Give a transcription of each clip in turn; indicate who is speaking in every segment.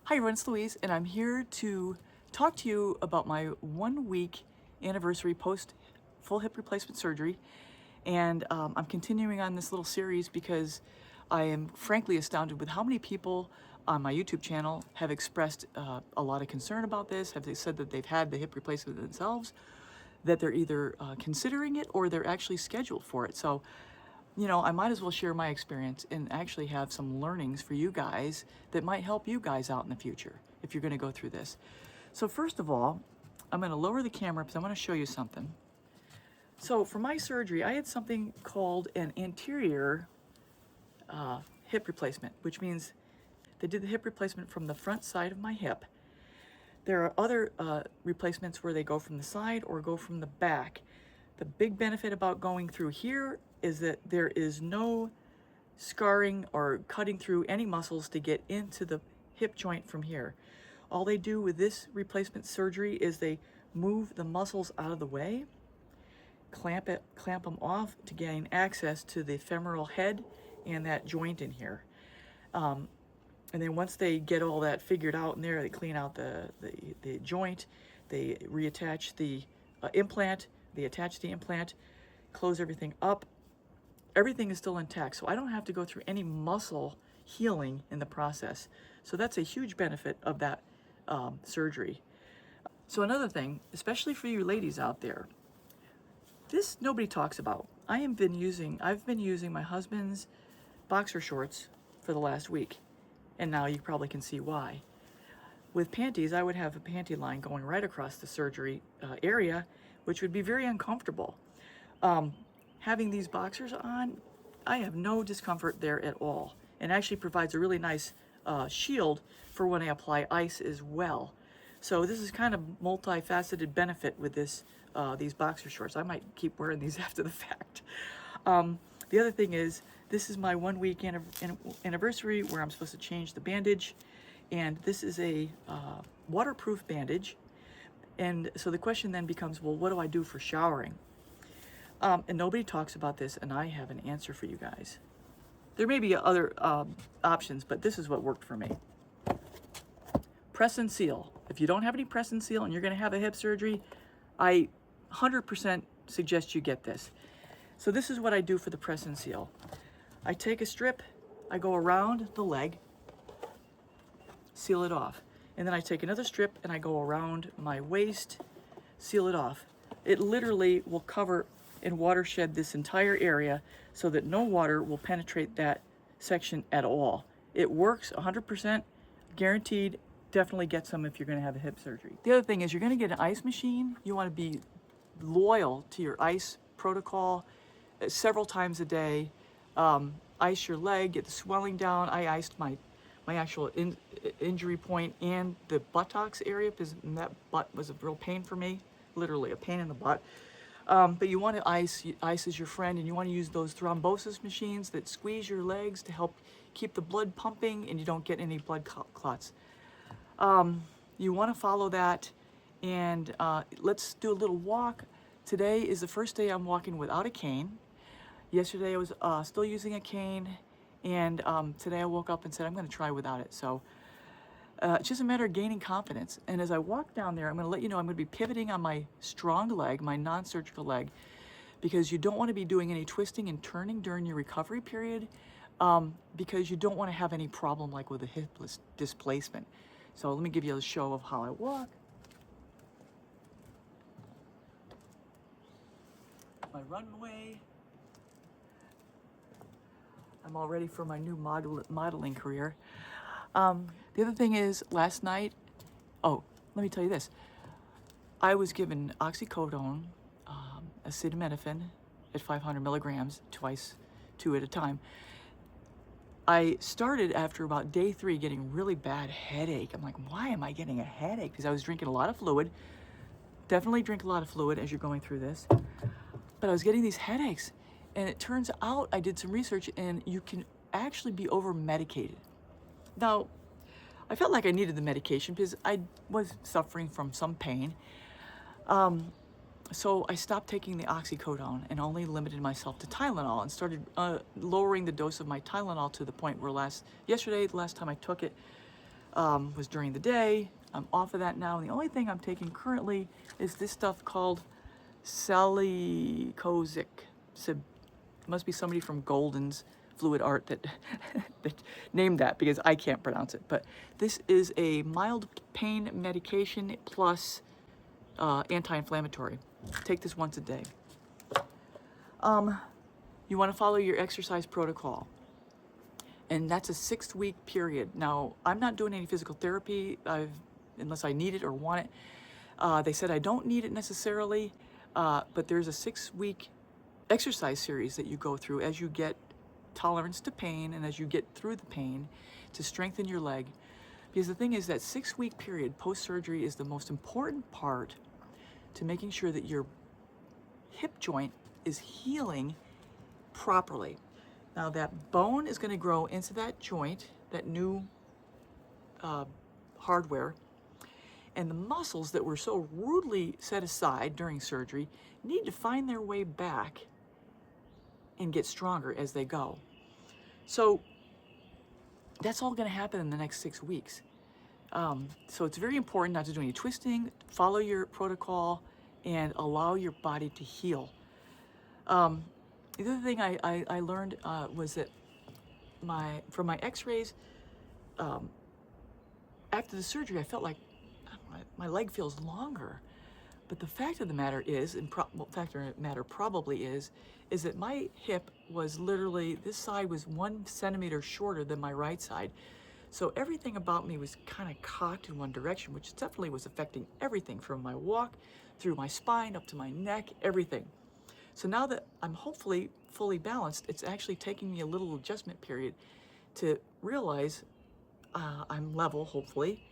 Speaker 1: Hi everyone, it's Louise, and I'm here to talk to you about my 1 week anniversary post full hip replacement surgery. And I'm continuing on this little series because I am frankly astounded with how many people on my YouTube channel have expressed a lot of concern about this. Have they said that they've had the hip replacement themselves, that they're either considering it or they're actually scheduled for it. So I might as well share my experience and actually have some learnings for you guys that might help you guys out in the future if you're going to go through this. So first of all, I'm going to lower the camera because I want to show you something. So for my surgery, I had something called an anterior hip replacement, which means they did the hip replacement from the front side of my hip. There are other replacements where they go from the side or go from the back. The big benefit about going through here is that there is no scarring or cutting through any muscles to get into the hip joint from here. All they do with this replacement surgery is they move the muscles out of the way, clamp them off to gain access to the femoral head and that joint in here. And then once they get all that figured out in there, they clean out the joint, they reattach the implant, they attach the implant, close everything up. Everything is still intact, so I don't have to go through any muscle healing in the process. So that's a huge benefit of that surgery. So another thing, especially for you ladies out there, this nobody talks about. I've been using my husband's boxer shorts for the last week, and now you probably can see why. With panties, I would have a panty line going right across the surgery area, which would be very uncomfortable. Having these boxers on, I have no discomfort there at all, and actually provides a really nice shield for when I apply ice as well. So this is kind of multifaceted benefit with these boxer shorts. I might keep wearing these after the fact. The other thing is, this is my 1 week anniversary where I'm supposed to change the bandage, and this is a waterproof bandage. And so the question then becomes, well, what do I do for showering? And nobody talks about this, and I have an answer for you guys. There may be other options, but this is what worked for me. Press and seal. If you don't have any press and seal and you're going to have a hip surgery, I 100% suggest you get this. So this is what I do for the press and seal. I take a strip, I go around the leg, seal it off. And then I take another strip and I go around my waist, seal it off. It literally will cover and watershed this entire area so that no water will penetrate that section at all. It works 100%, guaranteed. Definitely get some if you're going to have a hip surgery. The other thing is, you're going to get an ice machine. You want to be loyal to your ice protocol several times a day. Ice your leg, get the swelling down. I iced my actual injury point and the buttocks area because that butt was a real pain for me, literally a pain in the butt. But you want to ice is your friend, and you want to use those thrombosis machines that squeeze your legs to help keep the blood pumping and you don't get any blood clots. You want to follow that, and let's do a little walk. Today is the first day I'm walking without a cane. Yesterday I was still using a cane, and today I woke up and said I'm going to try without it. So it's just a matter of gaining confidence. And as I walk down there, I'm going to let you know I'm going to be pivoting on my strong leg, my non-surgical leg, because you don't want to be doing any twisting and turning during your recovery period, because you don't want to have any problem like with a hip displacement. So let me give you a show of how I walk. My runway. I'm all ready for my new modeling career. The other thing is, last night, let me tell you this. I was given oxycodone, acetaminophen at 500 milligrams, twice, 2 at a time. I started after about day 3 getting really bad headache. I'm like, why am I getting a headache? Because I was drinking a lot of fluid. Definitely drink a lot of fluid as you're going through this. But I was getting these headaches. And it turns out, I did some research, and you can actually be over-medicated. Now, I felt like I needed the medication because I was suffering from some pain. So I stopped taking the oxycodone and only limited myself to Tylenol, and started lowering the dose of my Tylenol to the point where yesterday, the last time I took it, was during the day. I'm off of that now. The only thing I'm taking currently is this stuff called Salicozic. Must be somebody from Golden's Fluid Art that, that named that, because I can't pronounce it. But this is a mild pain medication plus anti-inflammatory. Take this once a day. You want to follow your exercise protocol. And that's a 6-week period. Now, I'm not doing any physical therapy unless I need it or want it. They said I don't need it necessarily, but there's a 6-week exercise series that you go through as you get tolerance to pain and as you get through the pain to strengthen your leg. Because the thing is, that 6-week period post-surgery is the most important part to making sure that your hip joint is healing properly. Now that bone is going to grow into that joint, that new hardware, and the muscles that were so rudely set aside during surgery need to find their way back and get stronger as they go. So that's all going to happen in the next 6 weeks. So it's very important not to do any twisting, follow your protocol, and allow your body to heal. The other thing I learned was that from my x-rays, after the surgery, I felt like my leg feels longer. But the fact of the matter is, probably is that my hip was literally, this side was 1 centimeter shorter than my right side. So everything about me was kind of cocked in one direction, which definitely was affecting everything from my walk, through my spine, up to my neck, everything. So now that I'm hopefully fully balanced, it's actually taking me a little adjustment period to realize I'm level, hopefully,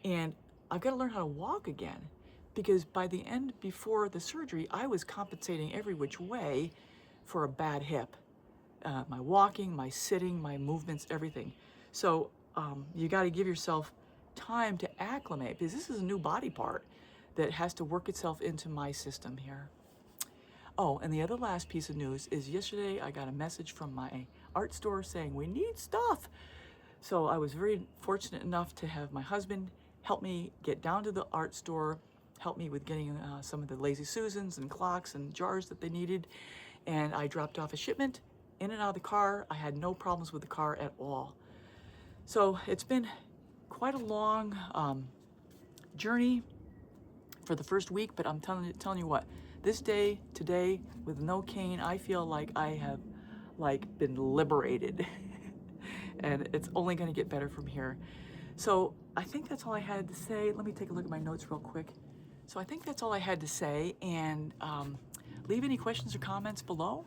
Speaker 1: and I've got to learn how to walk again. Because by the end, before the surgery, I was compensating every which way for a bad hip. My walking, my sitting, my movements, everything. So you got to give yourself time to acclimate, because this is a new body part that has to work itself into my system here. Oh, and the other last piece of news is yesterday I got a message from my art store saying we need stuff. So I was very fortunate enough to have my husband help me get down to the art store, help me with getting some of the Lazy Susans and clocks and jars that they needed. And I dropped off a shipment in and out of the car. I had no problems with the car at all. So it's been quite a long journey for the first week, but I'm telling you what, this day, today, with no cane, I feel like I have been liberated. And it's only going to get better from here. So I think that's all I had to say. Let me take a look at my notes real quick. So I think that's all I had to say, and leave any questions or comments below.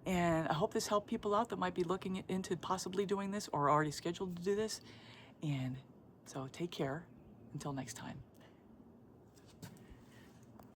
Speaker 1: And I hope this helped people out that might be looking into possibly doing this or already scheduled to do this. And so take care until next time.